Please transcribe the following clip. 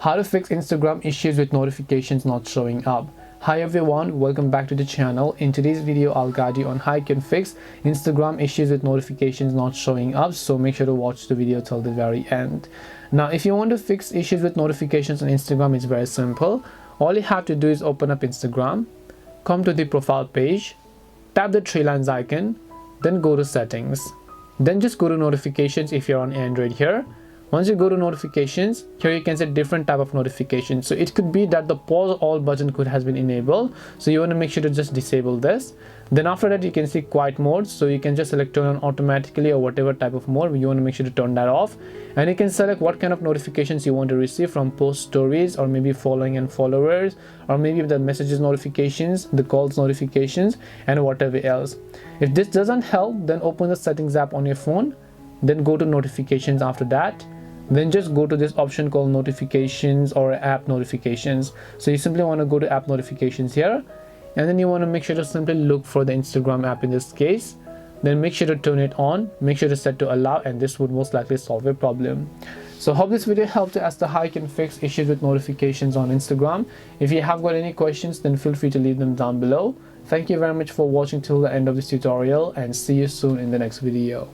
How to fix Instagram issues with notifications not showing up. Hi everyone, welcome back to the channel. In today's video I'll guide you on how you can fix Instagram issues with notifications not showing up, so make sure to watch the video till the very end. Now if you want to fix issues with notifications on Instagram, it's very simple. All you have to do is open up Instagram, come to the profile page, tap the three lines icon, then go to settings, then just go to notifications if you're on Android here. Once you go to notifications, here you can set different type of notifications. So it could be that the pause all button could has been enabled, so you want to make sure to just disable this. Then after that you can see quiet mode, so you can just select turn on automatically or whatever type of mode you want to make sure to turn that off. And you can select what kind of notifications you want to receive from post stories, or maybe following and followers, or maybe the messages notifications, the calls notifications, and whatever else. If this doesn't help, then open the settings app on your phone, then go to notifications after that. Then just go to this option called notifications or app notifications. So you simply want to go to app notifications here, and then you want to make sure to simply look for the Instagram app in this case. Then make sure to turn it on, make sure to set to allow, and this would most likely solve your problem. So hope this video helped you as to how you can fix issues with notifications on Instagram. If you have got any questions, then feel free to leave them down below. Thank you very much for watching till the end of this tutorial, and see you soon in the next video.